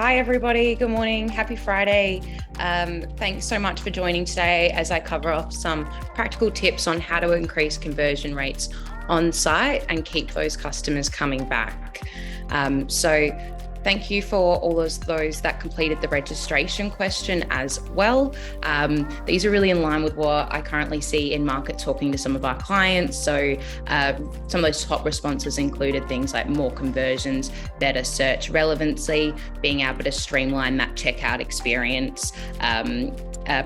Hi everybody, good morning, happy Friday. Thanks so much for joining today as I cover off some practical tips on how to increase conversion rates on site and keep those customers coming back. So thank you for all of those that completed the registration question as well. These are really in line with what I currently see in market talking to some of our clients. So some of those top responses included things like more conversions, better search relevancy, being able to streamline that checkout experience,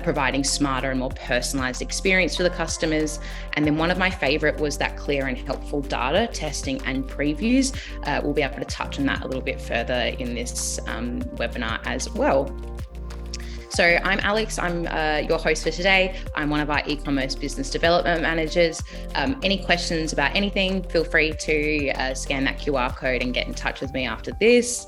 providing smarter and more personalized experience for the customers. And then one of my favorite was that clear and helpful data testing and previews. We'll be able to touch on that a little bit further in this webinar as well. So I'm Alex, I'm your host for today. I'm one of our e-commerce business development managers. Any questions about anything, feel free to scan that QR code and get in touch with me after this.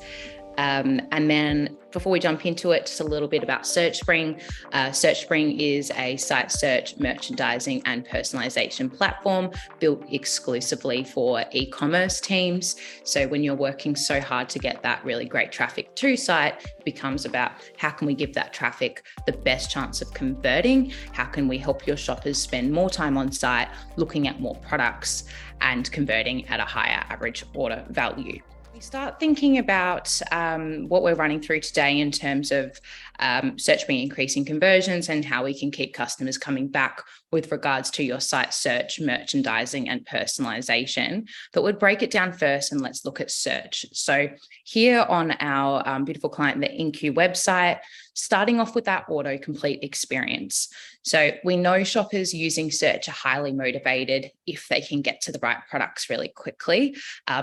And then before we jump into it, just a little bit about Searchspring. Searchspring is a site search, merchandising and personalization platform built exclusively for e-commerce teams. So when you're working so hard to get that really great traffic to site, it becomes about how can we give that traffic the best chance of converting? How can we help your shoppers spend more time on site, looking at more products and converting at a higher average order value? We start thinking about what we're running through today in terms of Searchspring increasing conversions and how we can keep customers coming back with regards to your site search, merchandising and personalization. But we'd break it down first and let's look at search. So here on our beautiful client, the Incu website, starting off with that autocomplete experience. So we know shoppers using search are highly motivated if they can get to the right products really quickly.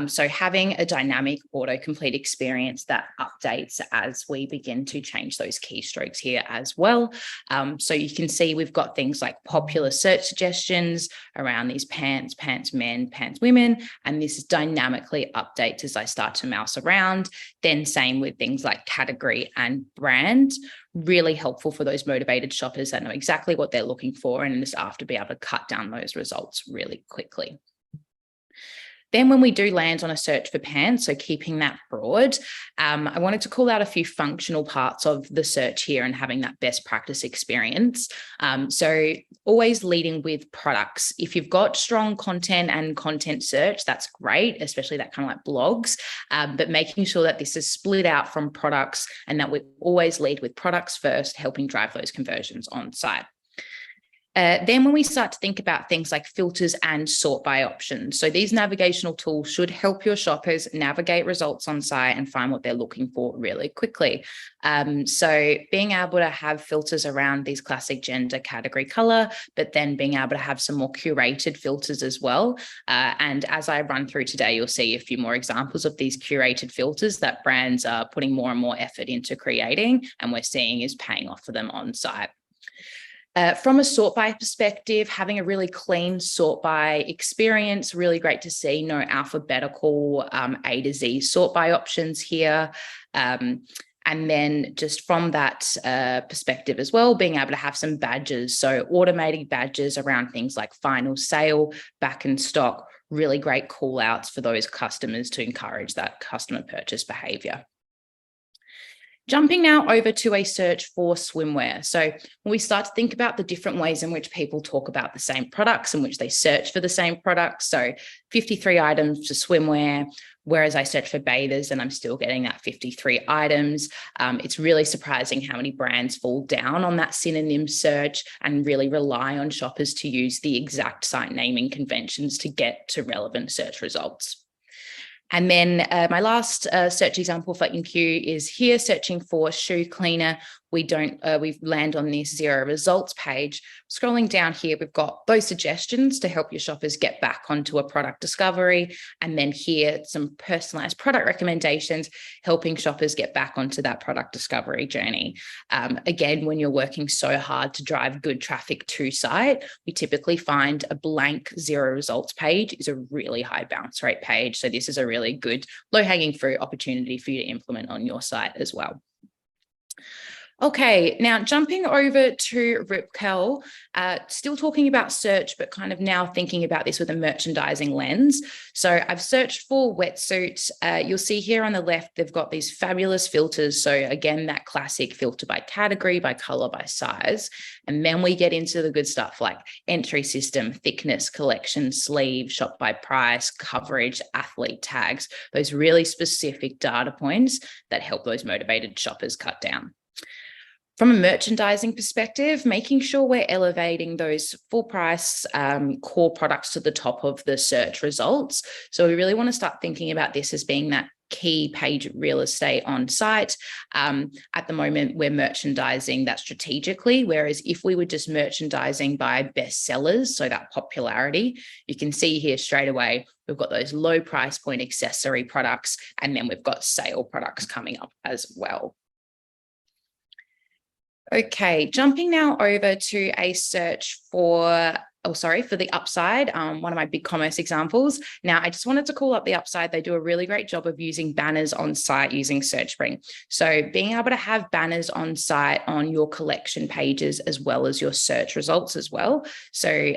So having a dynamic autocomplete experience that updates as we begin to change those keystrokes here as well. So you can see we've got things like popular search suggestions around these pants men, pants women, and this dynamically updates as I start to mouse around. Then same with things like category and brand. Really helpful for those motivated shoppers that know exactly what they're looking for and just after be able to cut down those results really quickly. Then when we do land on a search for pants, so keeping that broad, I wanted to call out a few functional parts of the search here and having that best practice experience. So always leading with products. If you've got strong content and content search, that's great, especially that kind of like blogs, but making sure that this is split out from products and that we always lead with products first, helping drive those conversions on site. Then when we start to think about things like filters and sort by options, so these navigational tools should help your shoppers navigate results on site and find what they're looking for really quickly. So being able to have filters around these classic gender, category, color, but then being able to have some more curated filters as well. And as I run through today, you'll see a few more examples of these curated filters that brands are putting more and more effort into creating, and we're seeing is paying off for them on site. From a sort by perspective, having a really clean sort by experience, really great to see, no alphabetical A to Z sort by options here. And then just from that perspective as well, being able to have some badges. So automating badges around things like final sale, back in stock, really great call outs for those customers to encourage that customer purchase behavior. Jumping now over to a search for swimwear. So when we start to think about the different ways in which people talk about the same products, in which they search for the same products. So 53 items for swimwear, whereas I search for bathers and I'm still getting that 53 items. It's really surprising how many brands fall down on that synonym search and really rely on shoppers to use the exact site naming conventions to get to relevant search results. And then my last search example for Incu is here, searching for shoe cleaner. We land on this zero results page. Scrolling down here, we've got those suggestions to help your shoppers get back onto a product discovery. And then here, some personalized product recommendations, helping shoppers get back onto that product discovery journey. Again, when you're working so hard to drive good traffic to site, we typically find a blank zero results page is a really high bounce rate page. So this is a really good low-hanging fruit opportunity for you to implement on your site as well. Okay, now jumping over to Ripkel, still talking about search, but kind of now thinking about this with a merchandising lens. So I've searched for wetsuits. You'll see here on the left, they've got these fabulous filters. So again, that classic filter by category, by color, by size. And then we get into the good stuff like entry system, thickness, collection, sleeve, shop by price, coverage, athlete tags, those really specific data points that help those motivated shoppers cut down. From a merchandising perspective, making sure we're elevating those full price core products to the top of the search results. So we really want to start thinking about this as being that key page real estate on site. At the moment, we're merchandising that strategically, whereas if we were just merchandising by bestsellers, so that popularity, you can see here straight away, we've got those low price point accessory products, and then we've got sale products coming up as well. Okay, jumping now over to a search for the upside, one of my big commerce examples. Now, I just wanted to call up the upside. They do a really great job of using banners on site using Searchspring. So being able to have banners on site on your collection pages as well as your search results as well. So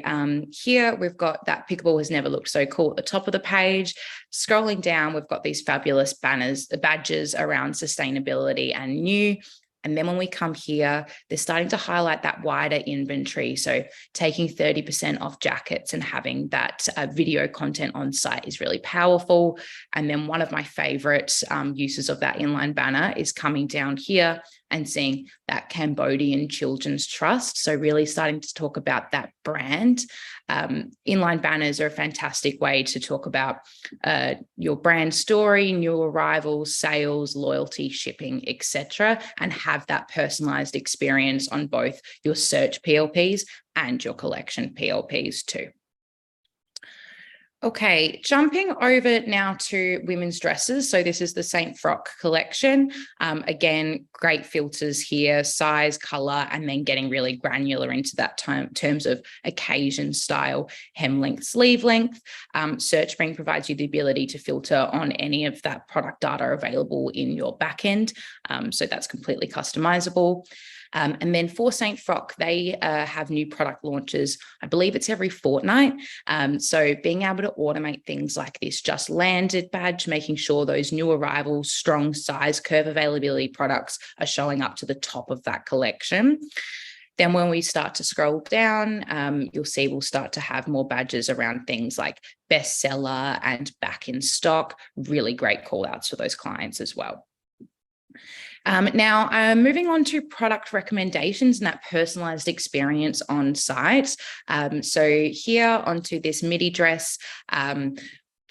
here we've got that pickable has never looked so cool at the top of the page. Scrolling down, we've got these fabulous badges around sustainability and new. And then when we come here, they're starting to highlight that wider inventory. So taking 30% off jackets and having that video content on site is really powerful. And then one of my favorite uses of that inline banner is coming down here and seeing that Cambodian Children's Trust. So really starting to talk about that brand. Inline banners are a fantastic way to talk about your brand story, new arrivals, sales, loyalty, shipping, etc., and have that personalized experience on both your search PLPs and your collection PLPs too. Okay, jumping over now to women's dresses. So this is the St. Frock collection. Again, great filters here, size, color, and then getting really granular into that terms of occasion, style, hem length, sleeve length. Searchspring provides you the ability to filter on any of that product data available in your backend. So that's completely customizable. And then for St. Frock, they have new product launches. I believe it's every fortnight. So being able to automate things like this just landed badge, making sure those new arrivals, strong size curve availability products are showing up to the top of that collection. Then when we start to scroll down, you'll see we'll start to have more badges around things like bestseller and back in stock. Really great call outs for those clients as well. Now, moving on to product recommendations and that personalized experience on site. So here onto this midi dress,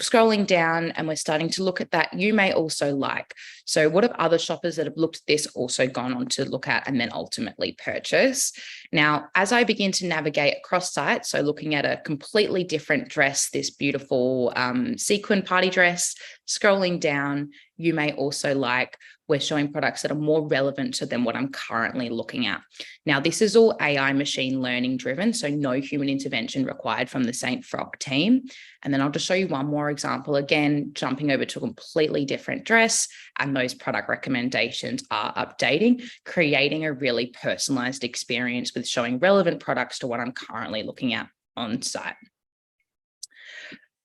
scrolling down and we're starting to look at that you may also like. So what have other shoppers that have looked at this also gone on to look at and then ultimately purchase? Now, as I begin to navigate across sites, so looking at a completely different dress, this beautiful sequin party dress, scrolling down, you may also like, we're showing products that are more relevant to than what I'm currently looking at. Now, this is all AI machine learning driven, so no human intervention required from the St. Frock team. And then I'll just show you one more example, again, jumping over to a completely different dress, and those product recommendations are updating, creating a really personalized experience with showing relevant products to what I'm currently looking at on site.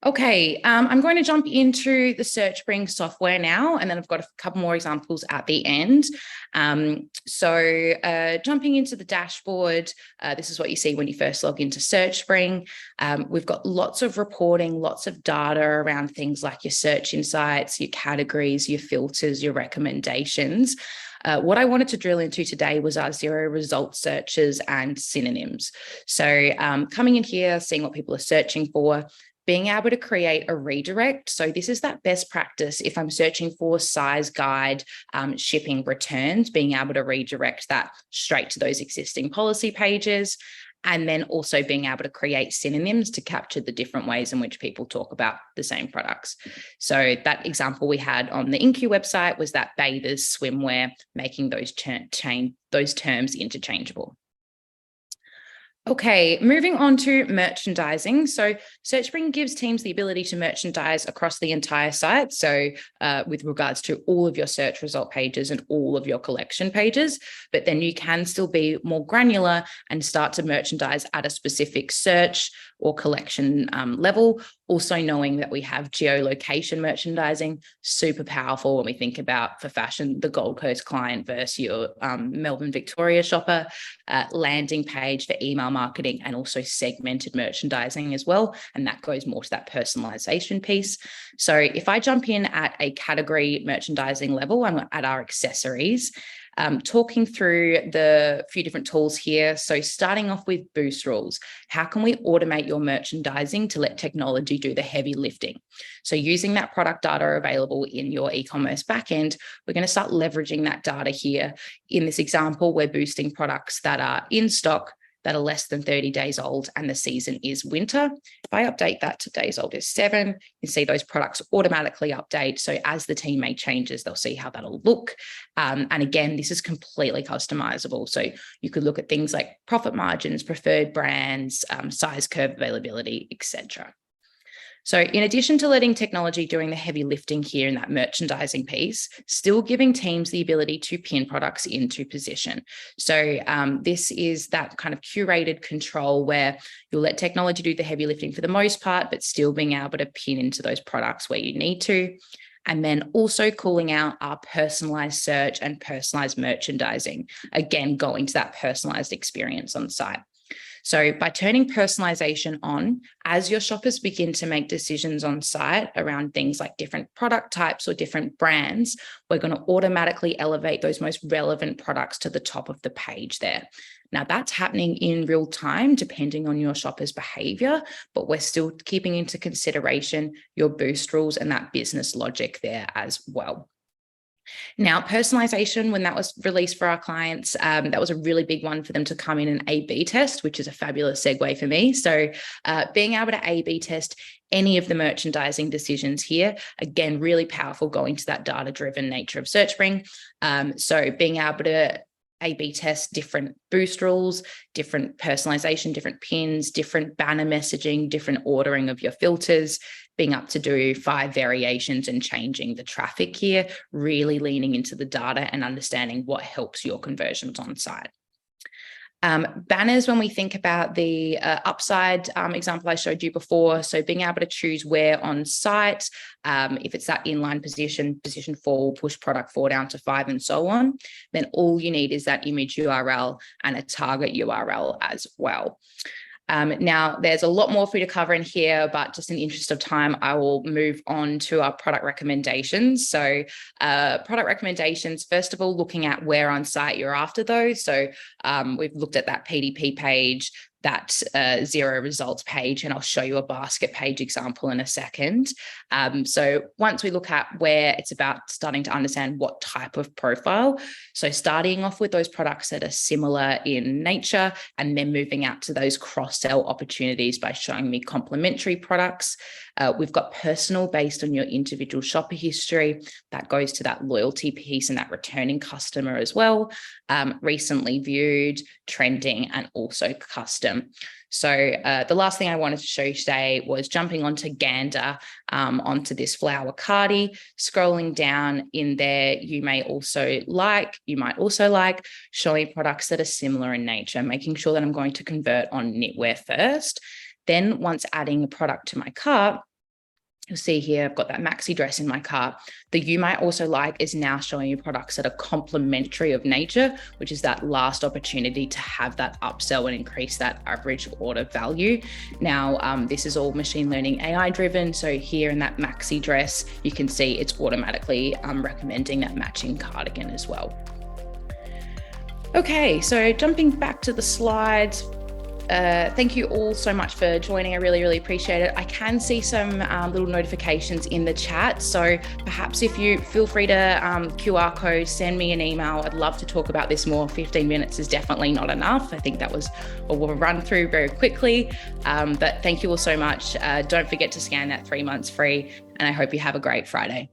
Okay, I'm going to jump into the Searchspring software now, and then I've got a couple more examples at the end. Jumping into the dashboard, this is what you see when you first log into Searchspring. We've got lots of reporting, lots of data around things like your search insights, your categories, your filters, your recommendations. What I wanted to drill into today was our zero result searches and synonyms. So coming in here, seeing what people are searching for, being able to create a redirect. So this is that best practice. If I'm searching for size guide, shipping returns, being able to redirect that straight to those existing policy pages. And then also being able to create synonyms to capture the different ways in which people talk about the same products. So that example we had on the Incu website was that bathers, swimwear, making those terms interchangeable. Okay, moving on to merchandising. So Searchspring gives teams the ability to merchandise across the entire site. So with regards to all of your search result pages and all of your collection pages, but then you can still be more granular and start to merchandise at a specific search or collection level. Also knowing that we have geolocation merchandising, super powerful when we think about, for fashion, the Gold Coast client versus your Melbourne, Victoria shopper, landing page for email marketing, and also segmented merchandising as well. And that goes more to that personalization piece. So if I jump in at a category merchandising level, I'm at our accessories, talking through the few different tools here. So starting off with boost rules, how can we automate your merchandising to let technology do the heavy lifting? So using that product data available in your e-commerce backend, we're going to start leveraging that data here. In this example, we're boosting products that are in stock, that are less than 30 days old, and the season is winter. If I update that to days old is 7, you see those products automatically update. So as the team make changes, they'll see how that'll look. And again, this is completely customizable. So you could look at things like profit margins, preferred brands, size curve availability, etc. So in addition to letting technology doing the heavy lifting here in that merchandising piece, still giving teams the ability to pin products into position. So this is that kind of curated control where you'll let technology do the heavy lifting for the most part, but still being able to pin into those products where you need to. And then also calling out our personalized search and personalized merchandising, again, going to that personalized experience on site. So by turning personalization on, as your shoppers begin to make decisions on site around things like different product types or different brands, we're going to automatically elevate those most relevant products to the top of the page there. Now that's happening in real time, depending on your shopper's behavior, but we're still keeping into consideration your boost rules and that business logic there as well. Now, personalization, when that was released for our clients, that was a really big one for them to come in and A/B test, which is a fabulous segue for me. So being able to A/B test any of the merchandising decisions here, again, really powerful going to that data-driven nature of Searchspring. So being able to A/B test different boost rules, different personalization, different pins, different banner messaging, different ordering of your filters, being up to do 5 variations and changing the traffic here, really leaning into the data and understanding what helps your conversions on site. Banners, when we think about the upside example I showed you before, so being able to choose where on site, if it's that inline position 4, push product 4 down to 5 and so on, then all you need is that image URL and a target URL as well. Now, there's a lot more for you to cover in here, but just in the interest of time, I will move on to our product recommendations. So product recommendations, first of all, looking at where on site you're after those. So we've looked at that PDP page, that 0 results page, and I'll show you a basket page example in a second. So once we look at where it's about starting to understand what type of profile, so starting off with those products that are similar in nature and then moving out to those cross-sell opportunities by showing me complementary products. We've got personal based on your individual shopper history. That goes to that loyalty piece and that returning customer as well. Recently viewed, trending, and also custom. So the last thing I wanted to show you today was jumping onto Gander, onto this flower cardi, scrolling down in there. You might also like showing products that are similar in nature, making sure that I'm going to convert on knitwear first. Then once adding a product to my cart, you'll see here, I've got that maxi dress in my cart. The you might also like is now showing you products that are complementary of nature, which is that last opportunity to have that upsell and increase that average order value. Now, this is all machine learning AI driven. So here in that maxi dress, you can see it's automatically recommending that matching cardigan as well. Okay, so jumping back to the slides. Thank you all so much for joining. I really, really appreciate it. I can see some little notifications in the chat. So perhaps if you feel free to QR code, send me an email. I'd love to talk about this more. 15 minutes is definitely not enough. I think that was what we'll run through very quickly. But thank you all so much. Don't forget to scan that 3 months free, and I hope you have a great Friday.